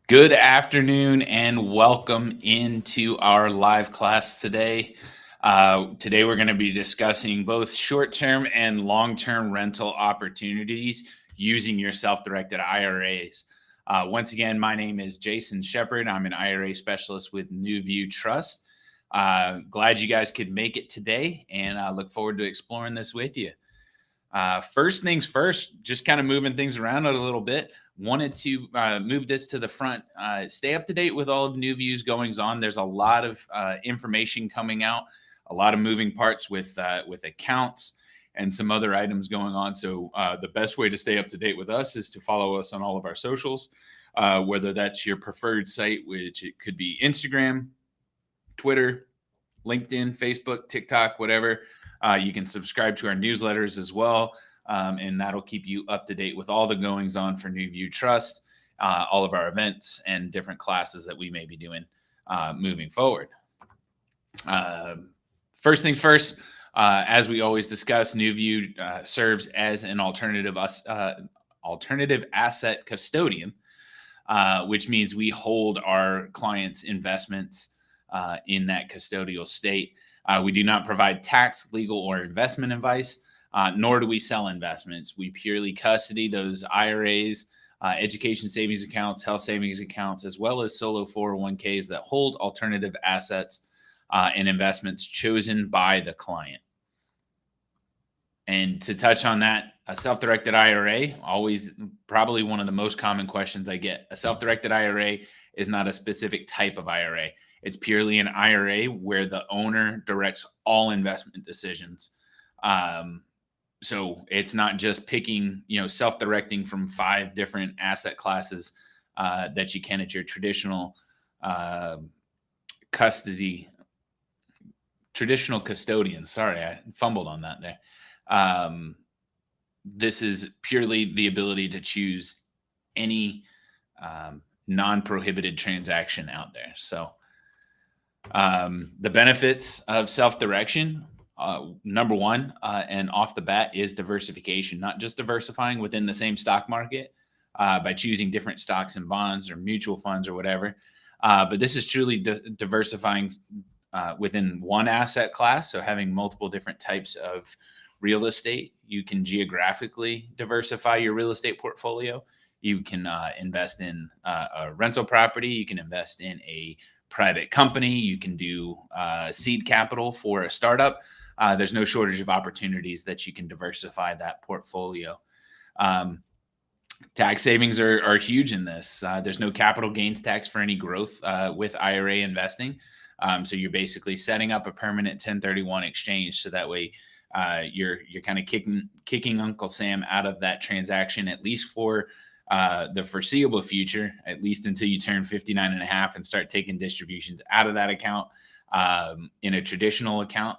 Good afternoon and welcome into our live class today. Today, we're going to be discussing both short-term and long-term rental opportunities using your self-directed IRAs. Once again, my name is Jason Shepard. I'm an IRA specialist with New View Trust. Glad you guys could make it today, and I look forward to exploring this with you. First things first, just kind of moving things around a little bit. Wanted to move this to the front. Stay up to date with all of New View's goings on. There's a lot of information coming out, a lot of moving parts with accounts and some other items going on. So the best way to stay up to date with us is to follow us on all of our socials, whether that's your preferred site, which it could be Instagram, Twitter, LinkedIn, Facebook, TikTok, whatever. You can subscribe to our newsletters as well, and that'll keep you up to date with all the goings on for New View Trust, all of our events and different classes that we may be doing moving forward. First thing first, as we always discuss, New View serves as an alternative asset custodian, which means we hold our clients' investments in that custodial state. We do not provide tax, legal, or investment advice, nor do we sell investments. We purely custody those IRAs, education savings accounts, health savings accounts, as well as solo 401ks that hold alternative assets and investments chosen by the client. And to touch on that, a self-directed IRA, always probably one of the most common questions I get. A self-directed IRA is not a specific type of IRA. It's purely an IRA where the owner directs all investment decisions. So it's not just picking, self-directing from 5 different asset classes that you can at your traditional custodian. Sorry, I fumbled on that there. This is purely the ability to choose any non-prohibited transaction out there. So the benefits of self-direction, number one, and off the bat, is diversification, not just diversifying within the same stock market by choosing different stocks and bonds or mutual funds or whatever. But this is truly diversifying within one asset class. So having multiple different types of real estate. You can geographically diversify your real estate portfolio. You can invest in a rental property. You can invest in a private company. You can do seed capital for a startup. There's no shortage of opportunities that you can diversify that portfolio. Tax savings are huge in this. There's no capital gains tax for any growth with IRA investing. So you're basically setting up a permanent 1031 exchange. So that way you're kind of kicking Uncle Sam out of that transaction, at least for the foreseeable future, at least until you turn 59 and a half and start taking distributions out of that account in a traditional account.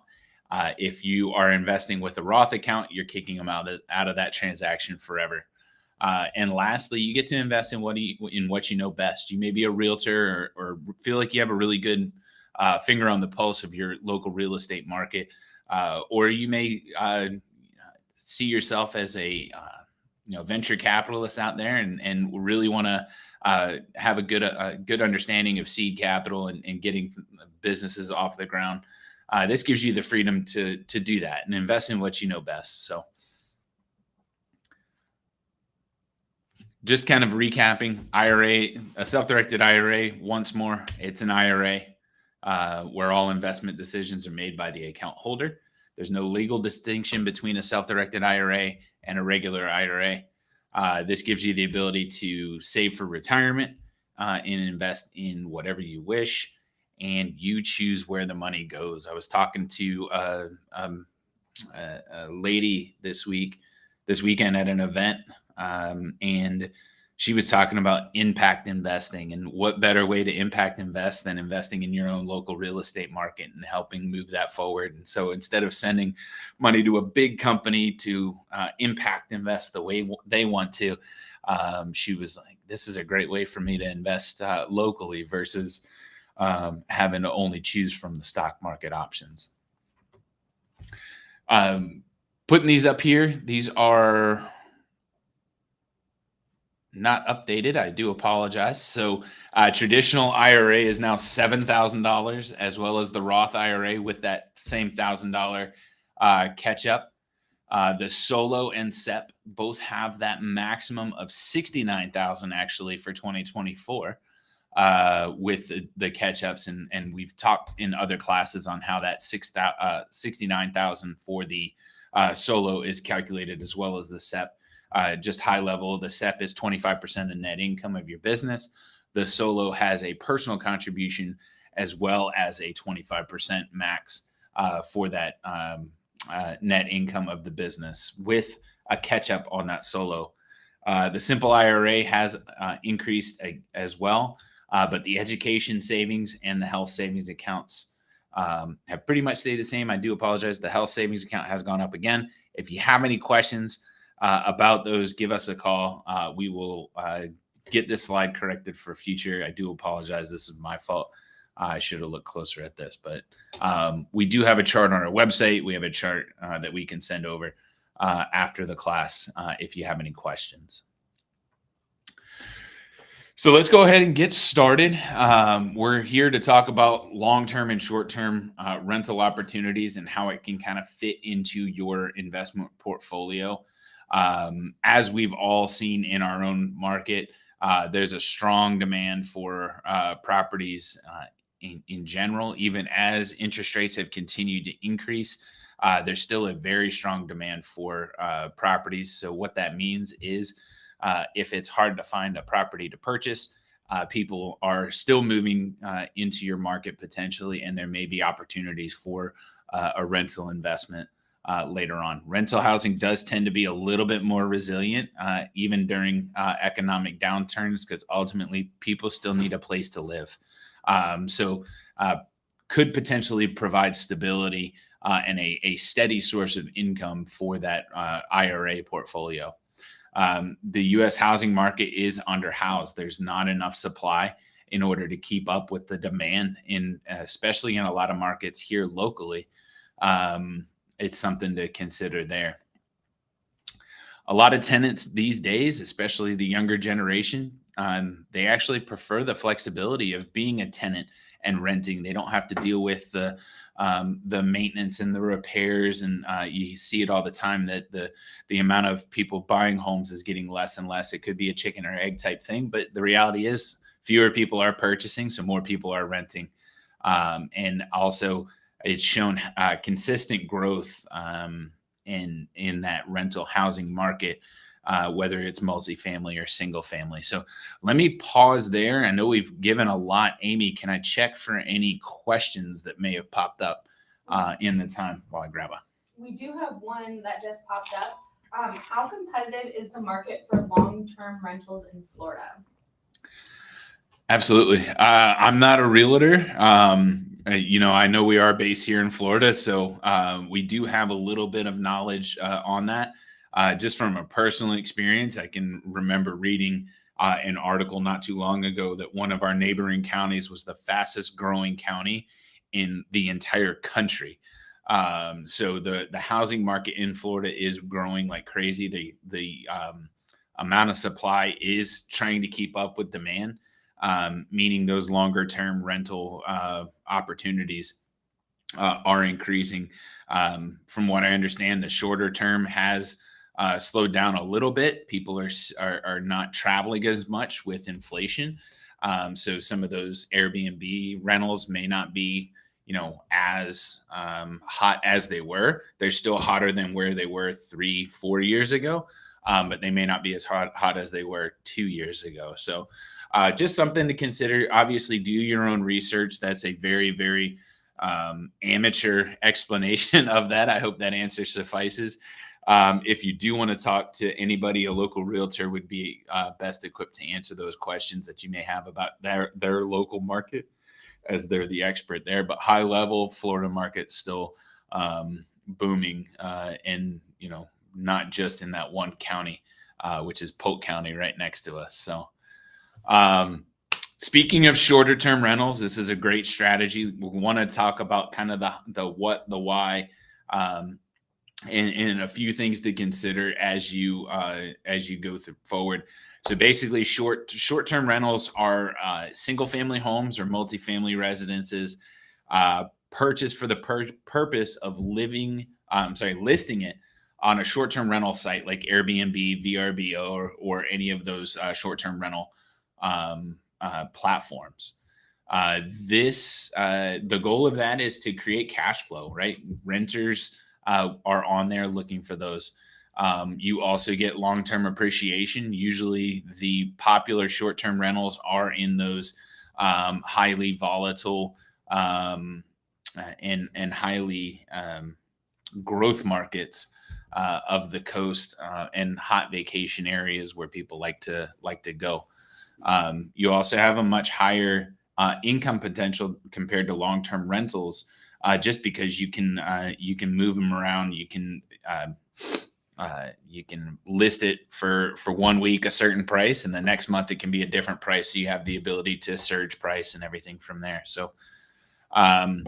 If you are investing with a Roth account, you're kicking them out of that transaction forever. And lastly, you get to invest in what you know best. You may be a realtor or feel like you have a really good finger on the pulse of your local real estate market, or you may see yourself as a venture capitalists out there and really want to have a good understanding of seed capital and getting businesses off the ground. This gives you the freedom to do that and invest in what you know best. So just kind of recapping, IRA, a self-directed IRA, once more, it's an IRA where all investment decisions are made by the account holder. There's no legal distinction between a self-directed IRA and a regular IRA. This gives you the ability to save for retirement and invest in whatever you wish, and you choose where the money goes. I was talking to a lady this weekend at an event, and she was talking about impact investing, and what better way to impact invest than investing in your own local real estate market and helping move that forward. And so instead of sending money to a big company to impact invest the way they want to, she was like, this is a great way for me to invest locally versus having to only choose from the stock market options. Putting these up here, these are not updated. I do apologize. So, traditional IRA is now $7,000, as well as the Roth IRA with that same $1,000 catch up. The Solo and SEP both have that maximum of 69,000 actually for 2024 with the catch ups, and we've talked in other classes on how that 69,000 for the Solo is calculated, as well as the SEP. Just high level, the SEP is 25% of net income of your business. The Solo has a personal contribution as well as a 25% max for that net income of the business, with a catch up on that Solo. The simple IRA has increased as well, but the education savings and the health savings accounts have pretty much stayed the same. I do apologize. The health savings account has gone up again. If you have any questions about those, give us a call. We will get this slide corrected for future. I do apologize. This is my fault. I should have looked closer at this, but we do have a chart on our website. We have a chart that we can send over after the class if you have any questions. So let's go ahead and get started. We're here to talk about long-term and short-term rental opportunities and how it can kind of fit into your investment portfolio. As we've all seen in our own market, there's a strong demand for properties in general. Even as interest rates have continued to increase, there's still a very strong demand for properties. So what that means is if it's hard to find a property to purchase, people are still moving into your market potentially, and there may be opportunities for a rental investment later on. Rental housing does tend to be a little bit more resilient, even during economic downturns, because ultimately people still need a place to live. So could potentially provide stability and a steady source of income for that IRA portfolio. The U.S. housing market is underhoused. There's not enough supply in order to keep up with the demand, especially in a lot of markets here locally. It's something to consider there. A lot of tenants these days, especially the younger generation, they actually prefer the flexibility of being a tenant and renting. They don't have to deal with the maintenance and the repairs, and you see it all the time that the amount of people buying homes is getting less and less. It could be a chicken or egg type thing, but the reality is fewer people are purchasing, so more people are renting. And also, it's shown consistent growth in that rental housing market, whether it's multifamily or single family. So let me pause there. I know we've given a lot. Amy, can I check for any questions that may have popped up in the time while I grab a? We do have one that just popped up. How competitive is the market for long-term rentals in Florida? Absolutely. I'm not a realtor. I know we are based here in Florida, so we do have a little bit of knowledge on that. Just from a personal experience, I can remember reading an article not too long ago that one of our neighboring counties was the fastest growing county in the entire country. So the housing market in Florida is growing like crazy. The amount of supply is trying to keep up with demand. Meaning those longer term rental opportunities are increasing. From what I understand, the shorter term has slowed down a little bit. People are not traveling as much with inflation. So some of those Airbnb rentals may not be, as hot as they were. They're still hotter than where they were 3-4 years ago, but they may not be as hot as they were 2 years ago. So just something to consider. Obviously, do your own research. That's a very, very amateur explanation of that. I hope that answer suffices. If you do want to talk to anybody, a local realtor would be best equipped to answer those questions that you may have about their local market, as they're the expert there. But high level, Florida market still booming, and not just in that one county, which is Polk County right next to us. So. Speaking of shorter term rentals, this is a great strategy. We want to talk about kind of the what, the why, and a few things to consider as you go forward. So basically, short-term rentals are single-family homes or multifamily residences purchased for the purpose of listing it on a short-term rental site like Airbnb, VRBO, or any of those short-term rental platforms. The goal of that is to create cash flow, right? Renters are on there looking for those. You also get long-term appreciation. Usually, the popular short-term rentals are in those highly volatile and highly growth markets of the coast and hot vacation areas where people like to go. You also have a much higher income potential compared to long-term rentals, just because you can move them around. You can list it for 1 week a certain price, and the next month it can be a different price. So you have the ability to surge price and everything from there. So um,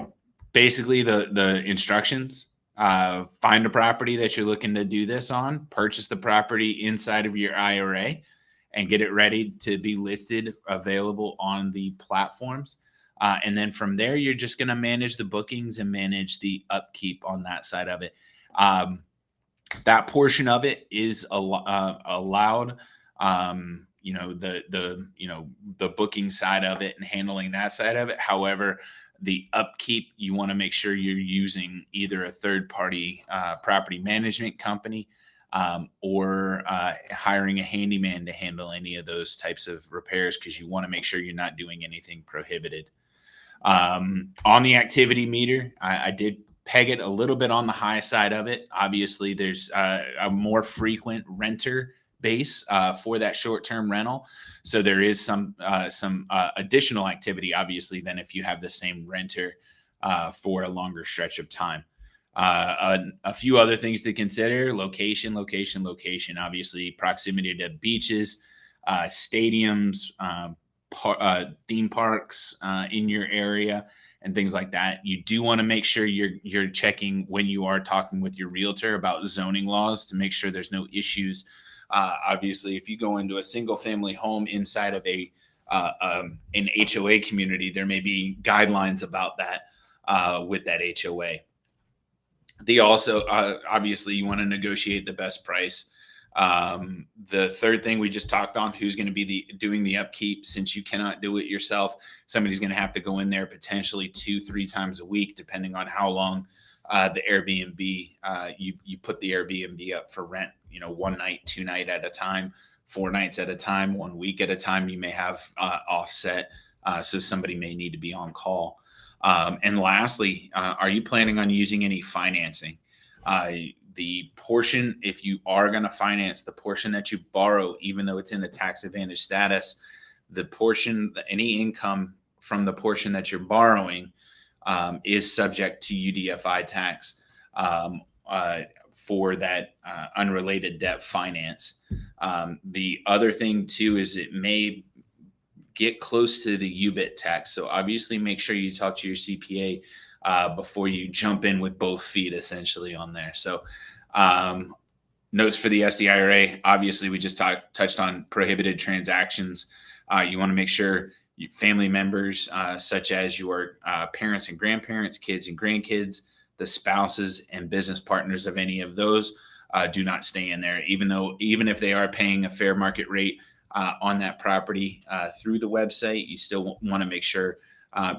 basically, the instructions: find a property that you're looking to do this on, purchase the property inside of your IRA, and get it ready to be listed, available on the platforms. And then from there, you're just going to manage the bookings and manage the upkeep on that side of it. That portion of it is allowed. The booking side of it and handling that side of it. However, the upkeep, you want to make sure you're using either a third party property management company or hiring a handyman to handle any of those types of repairs, because you want to make sure you're not doing anything prohibited. On the activity meter, I did peg it a little bit on the high side of it. Obviously, there's a more frequent renter base for that short-term rental, so there is some additional activity, obviously, than if you have the same renter for a longer stretch of time. A few other things to consider: location. Obviously, proximity to beaches, stadiums, theme parks in your area, and things like that. You do want to make sure you're checking when you are talking with your realtor about zoning laws to make sure there's no issues. Obviously, if you go into a single family home inside of an HOA community, there may be guidelines about that with that HOA. Obviously, you want to negotiate the best price. The third thing we just talked on: who's going to be doing the upkeep. Since you cannot do it yourself, somebody's going to have to go in there potentially 2-3 times a week, depending on how long the Airbnb you put the Airbnb up for rent. 1 night, 2 night at a time, 4 nights at a time, 1 week at a time. You may have offset, so somebody may need to be on call. And lastly, are you planning on using any financing? The portion, if you are going to finance, the portion that you borrow, even though it's in the tax advantage status, the portion, any income from the portion that you're borrowing is subject to UDFI tax for that unrelated debt finance. The other thing too is it may get close to the UBIT tax. So obviously make sure you talk to your CPA before you jump in with both feet essentially on there. So notes for the SDIRA: obviously we just touched on prohibited transactions. You want to make sure family members such as your parents and grandparents, kids and grandkids, the spouses and business partners of any of those do not stay in there, even if they are paying a fair market rate on that property through the website. You still want to make sure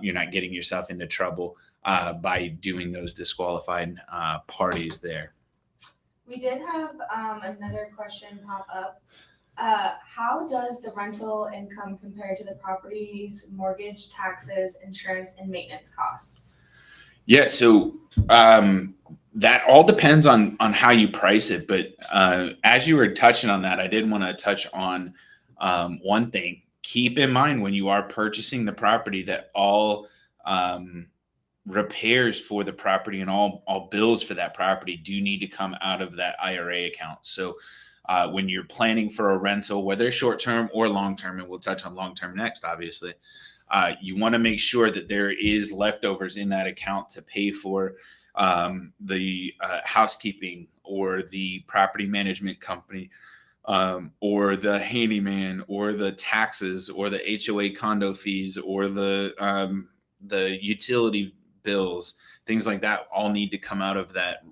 you're not getting yourself into trouble by doing those disqualified parties there. We did have another question pop up. How does the rental income compare to the property's mortgage, taxes, insurance, and maintenance costs? Yeah, so that all depends on how you price it. But as you were touching on that, I did want to touch on one thing. Keep in mind when you are purchasing the property that all repairs for the property and all bills for that property do need to come out of that IRA account. So when you're planning for a rental, whether short-term or long-term, and we'll touch on long-term next, obviously, you want to make sure that there is leftovers in that account to pay for the housekeeping or the property management company or the handyman, or the taxes, or the HOA condo fees, or the utility bills, things like that, all need to come out of that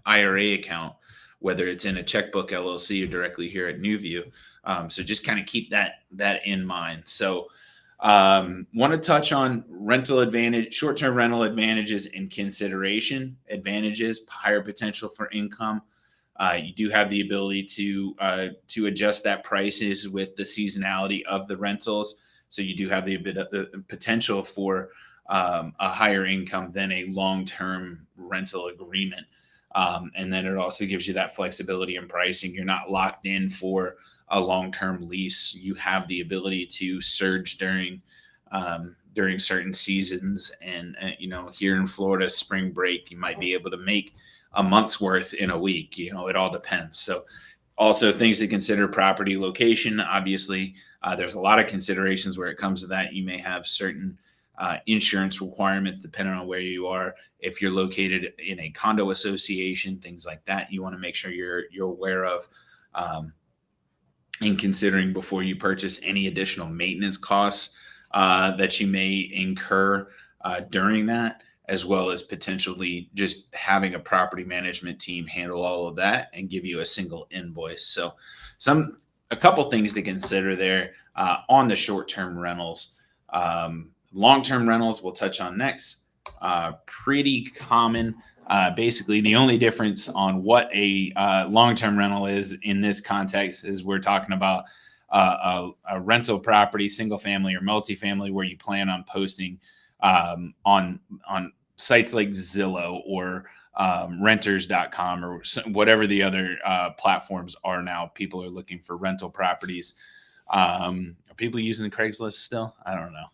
IRA account, whether it's in a checkbook LLC or directly here at NewView. So just kind of keep that in mind. So want to touch on short-term rental advantages in consideration. Advantages: higher potential for income. You do have the ability to adjust that prices with the seasonality of the rentals. So you do have the potential for a higher income than a long-term rental agreement. And then it also gives you that flexibility in pricing. You're not locked in for a long-term lease. You have the ability to surge during certain seasons. And here in Florida, spring break, you might be able to make a month's worth in a week. It all depends. So also things to consider: property location. Obviously, there's a lot of considerations where it comes to that. You may have certain insurance requirements depending on where you are. If you're located in a condo association, things like that, you want to make sure you're aware of in considering before you purchase any additional maintenance costs that you may incur during that, as well as potentially just having a property management team handle all of that and give you a single invoice. So a couple things to consider there on the short-term rentals. Long-term rentals we'll touch on next. Pretty common. Basically, the only difference on what a long-term rental is in this context is we're talking about a rental property, single family or multifamily, where you plan on posting on sites like Zillow or renters.com or whatever the other platforms are now. People are looking for rental properties. Are people using Craigslist still? I don't know.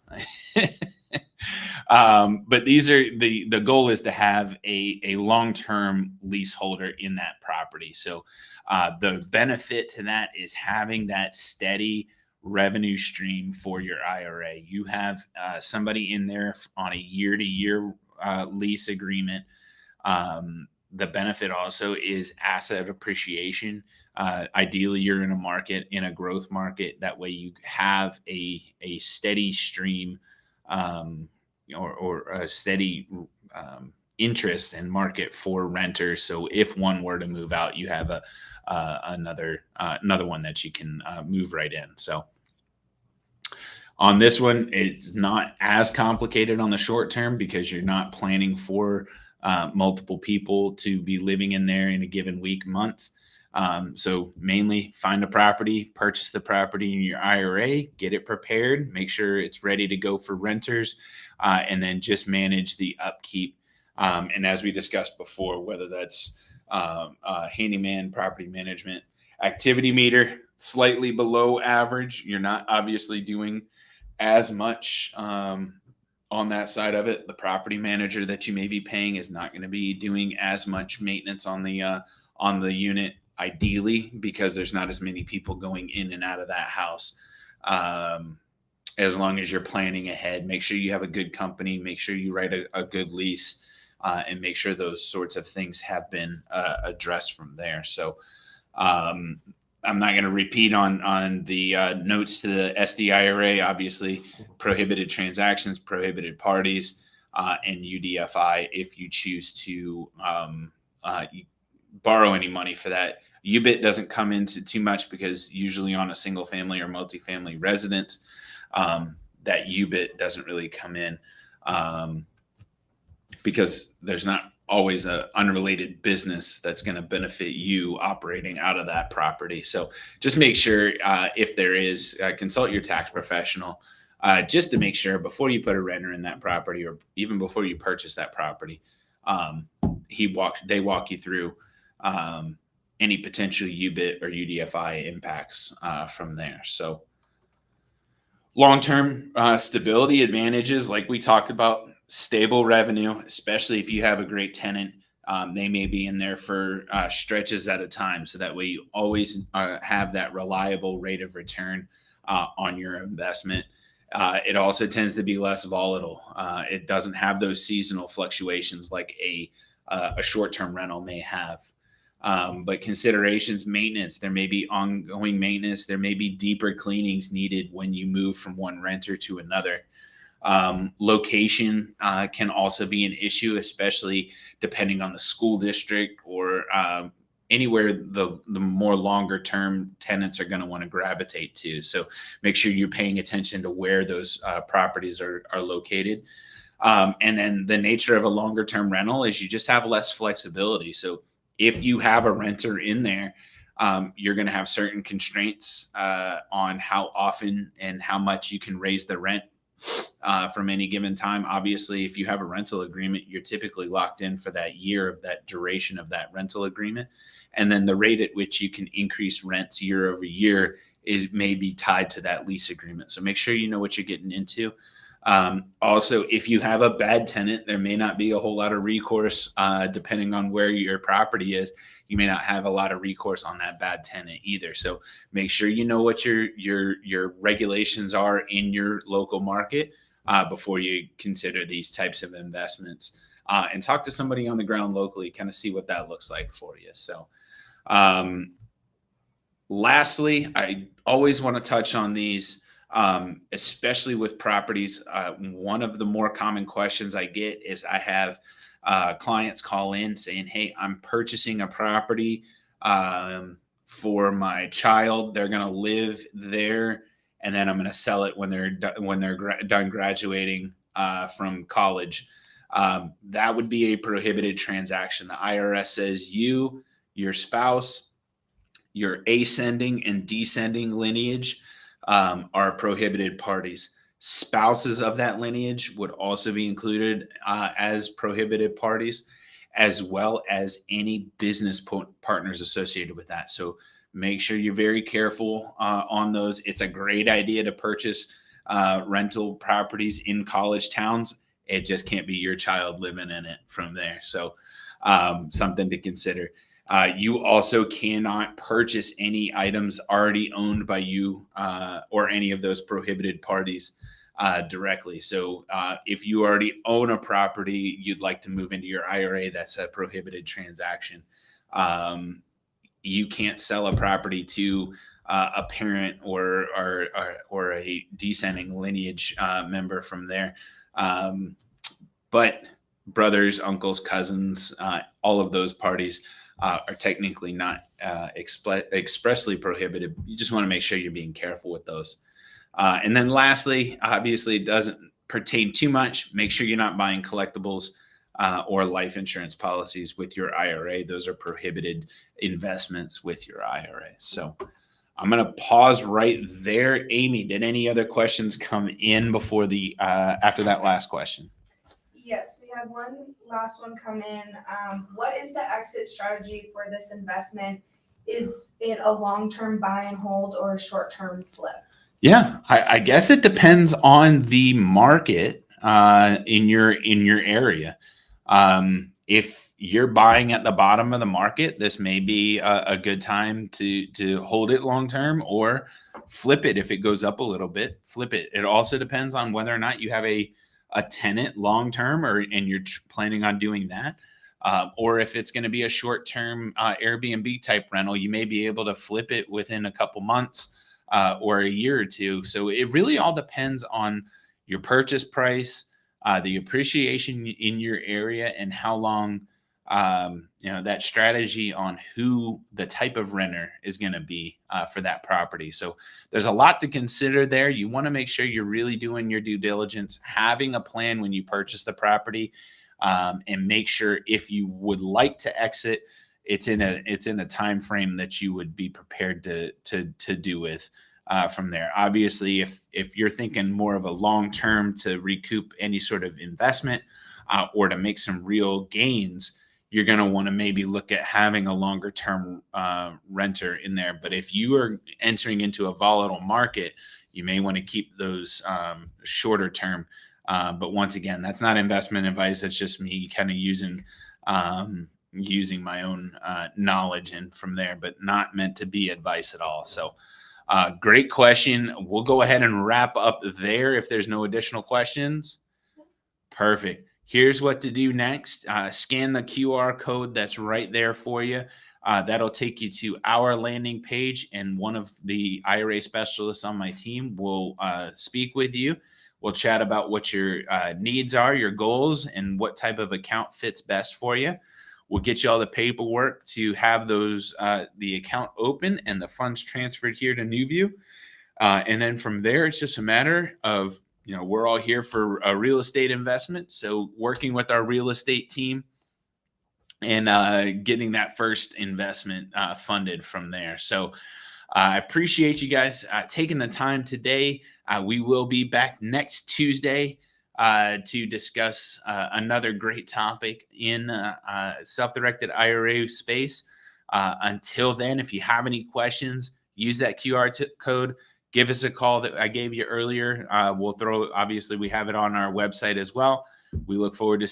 But these are the goal is to have a long-term leaseholder in that property. So the benefit to that is having that steady revenue stream for your IRA. You have somebody in there on a year-to-year lease agreement. The benefit also is asset appreciation. Ideally, you're in a growth market. That way you have a steady stream or a steady interest and market for renters. So if one were to move out, you have another one that you can move right in. So on this one, it's not as complicated on the short term because you're not planning for multiple people to be living in there in a given week, month. So mainly find a property, purchase the property in your IRA, get it prepared, make sure it's ready to go for renters, and then just manage the upkeep. And as we discussed before, whether that's handyman, property management, activity meter, slightly below average. You're not obviously doing as much on that side of it. The property manager that you may be paying is not going to be doing as much maintenance on the unit, ideally, because there's not as many people going in and out of that house. As long as you're planning ahead, make sure you have a good company, make sure you write a good lease, and make sure those sorts of things have been addressed from there. So I'm not going to repeat on the notes to the SDIRA. Obviously, prohibited transactions, prohibited parties, and UDFI if you choose to borrow any money for that. UBIT doesn't come into too much because usually on a single family or multifamily residence, that UBIT doesn't really come in because there's not always an unrelated business that's going to benefit you operating out of that property. So just make sure if there is, consult your tax professional just to make sure before you put a renter in that property or even before you purchase that property, they walk you through any potential UBIT or UDFI impacts from there. So long-term stability advantages, like we talked about, stable revenue, especially if you have a great tenant. They may be in there for stretches at a time. So that way you always have that reliable rate of return on your investment. It also tends to be less volatile. It doesn't have those seasonal fluctuations like a short-term rental may have. But considerations, maintenance, there may be ongoing maintenance, there may be deeper cleanings needed when you move from one renter to another. Location can also be an issue, especially depending on the school district or anywhere the more longer term tenants are going to want to gravitate to. So make sure you're paying attention to where those properties are located. And then the nature of a longer term rental is you just have less flexibility. So if you have a renter in there, you're going to have certain constraints on how often and how much you can raise the rent from any given time. Obviously, if you have a rental agreement, you're typically locked in for that year of that duration of that rental agreement. And then the rate at which you can increase rents year over year is maybe tied to that lease agreement. So make sure you know what you're getting into. Also, if you have a bad tenant, there may not be a whole lot of recourse depending on where your property is. You may not have a lot of recourse on that bad tenant either. So make sure you know what your regulations are in your local market before you consider these types of investments. And talk to somebody on the ground locally, kind of see what that looks like for you. So lastly, I always want to touch on these. Especially with properties. One of the more common questions I get is I have clients call in saying, "Hey, I'm purchasing a property for my child. They're going to live there, and then I'm going to sell it when they're done graduating from college." That would be a prohibited transaction. The IRS says you, your spouse, your ascending and descending lineage are prohibited parties. Spouses of that lineage would also be included as prohibited parties, as well as any business partners associated with that. So make sure you're very careful on those. It's a great idea to purchase rental properties in college towns. It just can't be your child living in it from there. So something to consider. You also cannot purchase any items already owned by you or any of those prohibited parties directly. So if you already own a property you'd like to move into your IRA, that's a prohibited transaction. You can't sell a property to a parent or a descending lineage member from there. But brothers, uncles, cousins, all of those parties are technically not expressly prohibited. You just want to make sure you're being careful with those. And then lastly, obviously it doesn't pertain too much. Make sure you're not buying collectibles or life insurance policies with your IRA. Those are prohibited investments with your IRA. So I'm going to pause right there. Amy, did any other questions come in before after that last question? Yes, we had one last one come in. What is the exit strategy for this investment? Is it a long-term buy and hold or a short-term flip? Yeah, I guess it depends on the market in your area. If you're buying at the bottom of the market, this may be a good time to hold it long term, or flip it if it goes up a little bit. Flip it. It also depends on whether or not you have a tenant long term, and you're planning on doing that. Or if it's going to be a short term Airbnb type rental, you may be able to flip it within a couple months or a year or two. So it really all depends on your purchase price, the appreciation in your area, and how long that strategy on who the type of renter is going to be for that property. So there's a lot to consider there. You want to make sure you're really doing your due diligence, having a plan when you purchase the property, and make sure if you would like to exit, it's in a time frame that you would be prepared to do with from there. Obviously, if you're thinking more of a long term to recoup any sort of investment or to make some real gains, you're going to want to maybe look at having a longer term renter in there. But if you are entering into a volatile market, you may want to keep those shorter term. But once again, that's not investment advice. That's just me kind of using my own knowledge and from there, but not meant to be advice at all. So great question. We'll go ahead and wrap up there if there's no additional questions. Perfect. Here's what to do next. Scan the QR code that's right there for you. That'll take you to our landing page, and one of the IRA specialists on my team will speak with you. We'll chat about what your needs are, your goals, and what type of account fits best for you. We'll get you all the paperwork to have the account open and the funds transferred here to NewView. And then from there, it's just a matter of, we're all here for a real estate investment. So working with our real estate team and getting that first investment funded from there. So I appreciate you guys taking the time today. We will be back next Tuesday to discuss another great topic in self-directed IRA space. Until then, if you have any questions, use that QR code. Give us a call that I gave you earlier. Obviously, we have it on our website as well. We look forward to